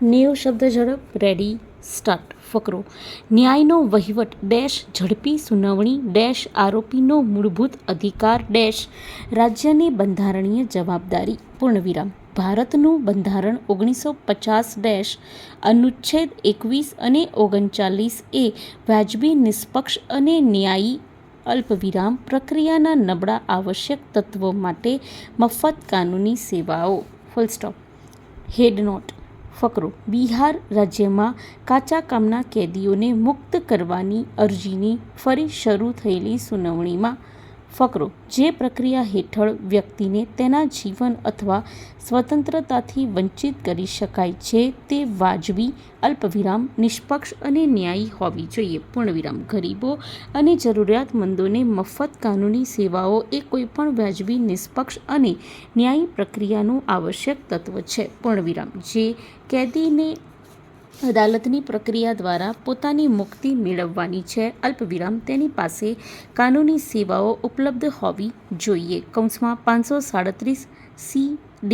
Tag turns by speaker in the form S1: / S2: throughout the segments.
S1: નેવ શબ્દ ઝડપ રેડી સ્ટાર્ટ. ફકરો. ન્યાયનો વહીવટ ડેશ ઝડપી સુનાવણી ડેશ આરોપીનો મૂળભૂત અધિકાર ડેશ રાજ્યની બંધારણીય જવાબદારી પૂર્ણવિરામ. ભારતનું બંધારણ 1950 ડેશ અનુચ્છેદ 21 અને 39 એ વાજબી, નિષ્પક્ષ અને ન્યાયી અલ્પવિરામ પ્રક્રિયાના નબળા આવશ્યક તત્વો માટે મફત કાનૂની સેવાઓ. Full stop. Head note. ફકરો. બિહાર રાજ્યમાં કાચા કામના કેદીઓને મુક્ત કરવાની અરજીની ફરી શરૂ થયેલી સુનાવણીમાં ફકરો. જે પ્રક્રિયા હેઠળ વ્યક્તિને તેના જીવન અથવા સ્વતંત્રતાથી વંચિત કરી શકાય છે તે વાજબી, અલ્પવિરામ, નિષ્પક્ષ અને ન્યાયી હોવી જોઈએ. પૂર્ણવિરામ. ગરીબો અને જરૂરિયાતમંદોને મફત કાનૂની સેવાઓ એ કોઈપણ વાજબી, નિષ્પક્ષ અને ન્યાયી પ્રક્રિયાનું આવશ્યક તત્વ છે. પૂર્ણવિરામ. જે કેદીને અદાલતની પ્રક્રિયા દ્વારા પોતાની મુક્તિ મેળવવાની છે અલ્પવિરામ તેની પાસે કાનૂની સેવાઓ ઉપલબ્ધ હોવી જોઈએ. કૌંસમાં 537 CD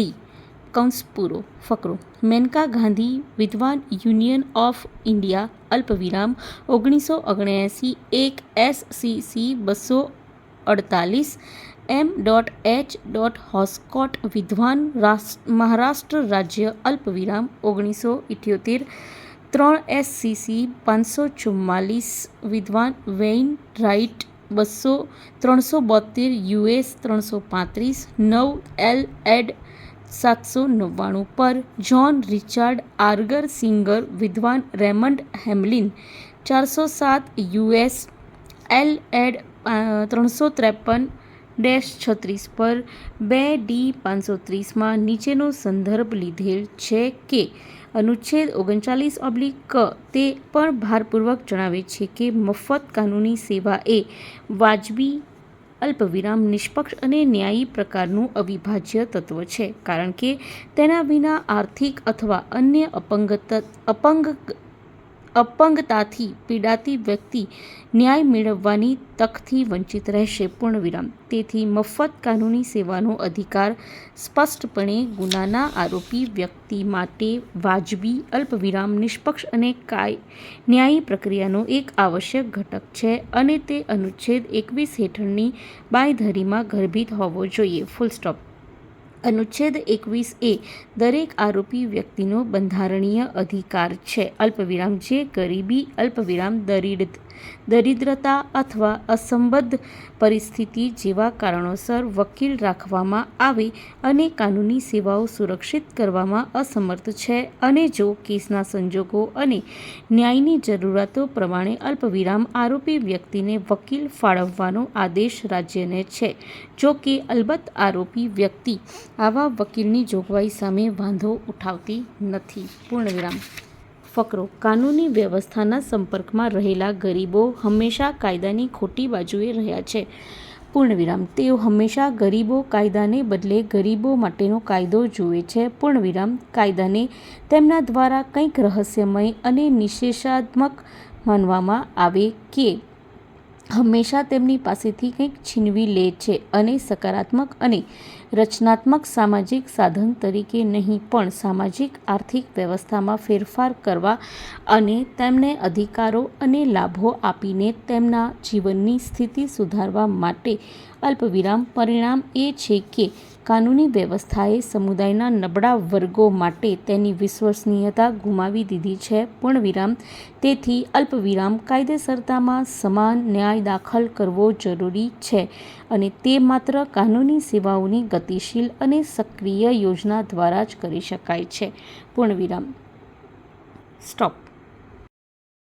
S1: કૌંસ પૂરો. ફકરો. મેનકા ગાંધી વિદ્વાન યુનિયન ઓફ ઇન્ડિયા અલ્પવિરામ 1979 1 SCC 248 M.H. હોસ્કોટ વિદ્વાન મહારાષ્ટ્ર રાજ્ય અલ્પવિરામ 1978 3 SCC 544 વિદ્વાન વેઇન રાઇટ 372 US 335 9 LED 799 પર જ્હોન રિચાર્ડ આર્ગર સિંગર વિદ્વાન રેમન્ડ હેમલિન 407 US LED 353-36 પર 2D 530 નીચેનો સંદર્ભ લીધેલ છે કે અનુચ્છેદ 39(ક) તે પણ ભારપૂર્વક જણાવે છે કે મફત કાનૂની સેવા એ વાજબી, અલ્પવિરામ, નિષ્પક્ષ અને ન્યાયી પ્રકારનું અવિભાજ્ય તત્વ છે, કારણ કે તેના વિના આર્થિક અથવા અન્ય અપંગતાથી પીડાતી વ્યક્તિ ન્યાય મેળવવાની તકથી વંચિત રહેશે. પૂર્ણવિરામ. તેથી મફત કાનૂની સેવાનો અધિકાર સ્પષ્ટપણે ગુનાના આરોપી વ્યક્તિ માટે વાજબી, અલ્પવિરામ, નિષ્પક્ષ અને ન્યાયી પ્રક્રિયાનો એક આવશ્યક ઘટક છે અને તે અનુચ્છેદ 21 હેઠળની બાંયધરીમાં ગર્ભિત હોવો જોઈએ. Full stop. અનુચ્છેદ 21 એ દરેક આરોપી વ્યક્તિનો બંધારણીય અધિકાર છે અલ્પવિરામ જે ગરીબી, અલ્પવિરામ, દરિદ્રતા અથવા અસંબદ્ધ પરિસ્થિતિ જેવા કારણોસર વકીલ રાખવામાં આવે અને કાનૂની સેવાઓ સુરક્ષિત કરવામાં અસમર્થ છે અને જો કેસના સંજોગો અને ન્યાયની જરૂરિયાતો પ્રમાણે અલ્પવિરામ આરોપી વ્યક્તિને વકીલ ફાળવવાનો આદેશ રાજ્યને છે. જો કે અલબત્ત આરોપી વ્યક્તિ આવા વકીલની જોગવાઈ સામે વાંધો ઉઠાવતી નથી. પૂર્ણવિરામ. ફકરો. કાનૂની વ્યવસ્થાના સંપર્કમાં રહેલા ગરીબો હંમેશા કાયદાની ખોટી બાજુએ રહ્યા છે. પૂર્ણવિરામ. તેઓ હંમેશા ગરીબો કાયદાને બદલે ગરીબો માટેનો કાયદો જુએ છે. પૂર્ણવિરામ. કાયદાને તેમના દ્વારા કંઈક રહસ્યમય અને નિષેધાત્મક માનવામાં આવે કે હંમેશા તેમની પાસેથી કંઈક છીનવી લે છે અને સકારાત્મક અને રચનાત્મક સામાજિક સાધન તરીકે નહીં પણ સામાજિક આર્થિક વ્યવસ્થામાં ફેરફાર કરવા અને તેમને અધિકારો અને લાભો આપીને તેમના જીવનની સ્થિતિ સુધારવા માટે અલ્પવિરામ. પરિણામ એ છે કે કાનૂની વ્યવસ્થાએ સમુદાયના નબળા વર્ગો માટે તેની વિશ્વસનીયતા ગુમાવી દીધી છે. પૂર્ણવિરામ. તેથી અલ્પવિરામ કાયદેસરતામાં સમાન ન્યાય દાખલ કરવો જરૂરી છે અને તે માત્ર કાનૂની સેવાઓની ગતિશીલ અને સક્રિય યોજના દ્વારા જ કરી શકાય છે. પૂર્ણવિરામ. સ્ટોપ.